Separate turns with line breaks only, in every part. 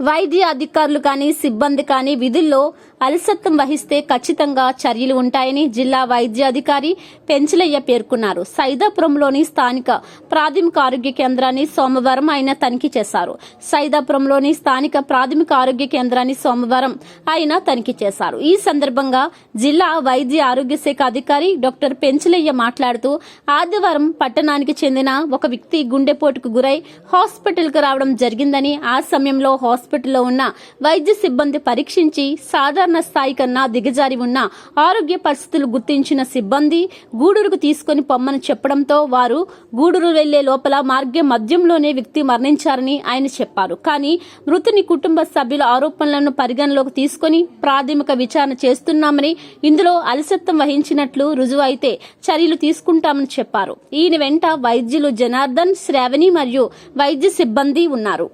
వైద్య అధికారులు కానీ సిబ్బంది కానీ విధుల్లో అలసత్వం వహిస్తే ఖచ్చితంగా చర్యలు ఉంటాయని జిల్లా వైద్య అధికారి పెంచలయ్య పేర్కొన్నారు. సైదాపురంలోని స్థానిక ప్రాథమిక ఆరోగ్య కేంద్రాన్ని సోమవారం ఆయన తనిఖీ చేశారు. సైదాపురంలోని స్థానిక ప్రాథమిక ఆరోగ్య కేంద్రాన్ని సోమవారం ఆయన తనిఖీ చేశారు. ఈ సందర్భంగా జిల్లా వైద్య ఆరోగ్య శాఖ అధికారి డాక్టర్ పెంచలయ్య మాట్లాడుతూ ఆదివారం పట్టణానికి చెందిన ఒక వ్యక్తి గుండెపోటుకు గురై హాస్పిటల్కు రావడం జరిగిందని, ఆ సమయంలో హాస్పిటల్లో ఉన్న వైద్య సిబ్బంది పరీక్షించి సాధారణ స్థాయి కన్నా దిగజారి ఉన్న ఆరోగ్య పరిస్థితులు గుర్తించిన సిబ్బంది గూడూరుకు తీసుకుని పొమ్మని చెప్పడంతో వారు గూడూరు వెళ్లే లోపల మార్గం మధ్యంలోనే వ్యక్తి మరణించారని ఆయన చెప్పారు. కానీ మృతుని కుటుంబ సభ్యుల ఆరోపణలను పరిగణలోకి తీసుకుని ప్రాథమిక విచారణ చేస్తున్నామని, ఇందులో అలసత్వం వహించినట్లు రుజువు అయితే చర్యలు తీసుకుంటామని చెప్పారు. ఈయన వెంట వైద్యులు జనార్దన్, శ్రావణి మరియు వైద్య సిబ్బంది ఉన్నారు.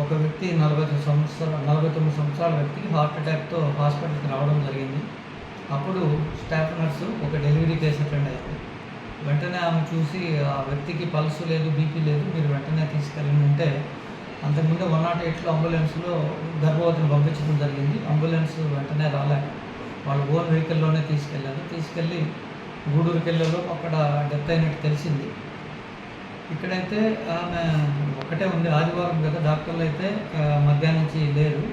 ఒక వ్యక్తి 49 సంవత్సరాల వ్యక్తికి హార్ట్ అటాక్తో హాస్పిటల్కి రావడం జరిగింది. అప్పుడు స్టాఫ్ నర్సు ఒక డెలివరీ కేసు అటెండ్ అయ్యింది. వెంటనే ఆమె చూసి ఆ వ్యక్తికి పల్సు లేదు, బీపీ లేదు, మీరు వెంటనే తీసుకెళ్ళండి అంటే, అంతకుముందు 108లో అంబులెన్స్లో గర్భవతిని పంపించడం జరిగింది. అంబులెన్స్ వెంటనే రాలేక వాళ్ళ ఓన్ వెహికల్లోనే తీసుకెళ్ళి గూడూరుకి వెళ్ళారు. అక్కడ డెత్ అయినట్టు తెలిసింది. ఇక్కడైతే ఆమె ఒకటే ఉంది. ఆదివారం కదా, డాక్టర్లు అయితే మధ్యాహ్నం నుంచి లేరు.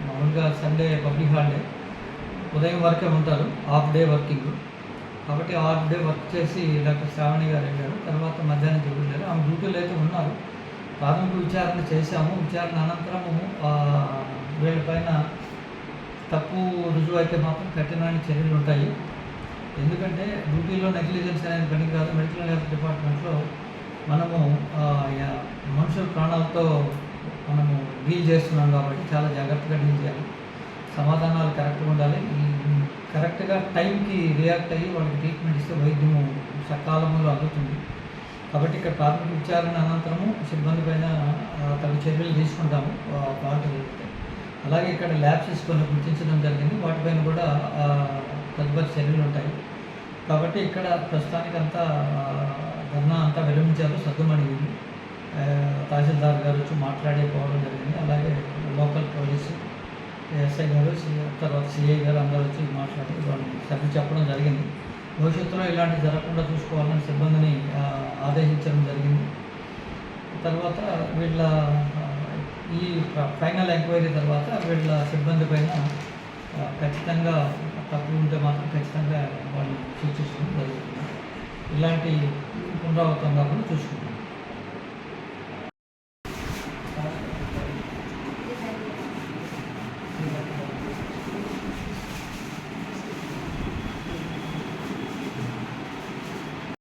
మామూలుగా సండే పబ్లిక్ హాలిడే, ఉదయం వరకే ఉంటారు, హాఫ్ డే వర్కింగ్. కాబట్టి హాఫ్ డే వర్క్ చేసి డాక్టర్ శ్రావణి గారు వెళ్ళారు. తర్వాత మధ్యాహ్నం వెళ్ళారు. ఆమె డ్యూటీలో అయితే ఉన్నారు. ప్రాథమిక విచారణ చేశాము. విచారణ అనంతరము వీళ్ళపైన తప్పు రుజువు అయితే మాత్రం కఠినమైన చర్యలు ఉంటాయి. ఎందుకంటే డ్యూటీలో నెగ్లిజెన్స్ అనేది పనికి కాదు. మెడికల్ హెల్త్ డిపార్ట్మెంట్లో మనము మనుషుల ప్రాణాలతో మనము డీల్ చేస్తున్నాం కాబట్టి చాలా జాగ్రత్తగా డీల్ చేయాలి. సమాధానాలు కరెక్ట్గా ఉండాలి. కరెక్ట్గా టైంకి రియాక్ట్ అయ్యి వాళ్ళకి ట్రీట్మెంట్ ఇస్తే వైద్యము సకాలంలో అందుతుంది. కాబట్టి ఇక్కడ ప్రాథమిక విచారణ అనంతరము సిబ్బంది పైన తగు చర్యలు తీసుకుంటాము ఫాల్ట్ జరిగితే. అలాగే ఇక్కడ ల్యాబ్సెస్ కొన్ని గుర్తించడం జరిగింది. వాటిపైన కూడా తదుపరి చర్యలు ఉంటాయి. కాబట్టి ఇక్కడ ప్రస్తుతానికి అంతా ధర్నా అంతా విరమించారు, సద్దుమణిగింది. తహసీల్దార్ గారు వచ్చి మాట్లాడిపోవడం జరిగింది. అలాగే లోకల్ పోలీసు ఎస్ఐ గారు, తర్వాత సిఐ గారు అందరూ వచ్చి మాట్లాడి వాళ్ళని సర్ది చెప్పడం జరిగింది. భవిష్యత్తులో ఇలాంటివి జరగకుండా చూసుకోవాలని సిబ్బందిని ఆదేశించడం జరిగింది. తర్వాత వీళ్ళ ఈ ఫైనల్ ఎంక్వైరీ తర్వాత వీళ్ళ సిబ్బంది పైన ఖచ్చితంగా తప్పు ఉంటే మాత్రం ఖచ్చితంగా వాళ్ళు సూచించడం జరుగుతుంది. ఇలాంటి పునరావృతం కాకుండా చూసుకుంటాం.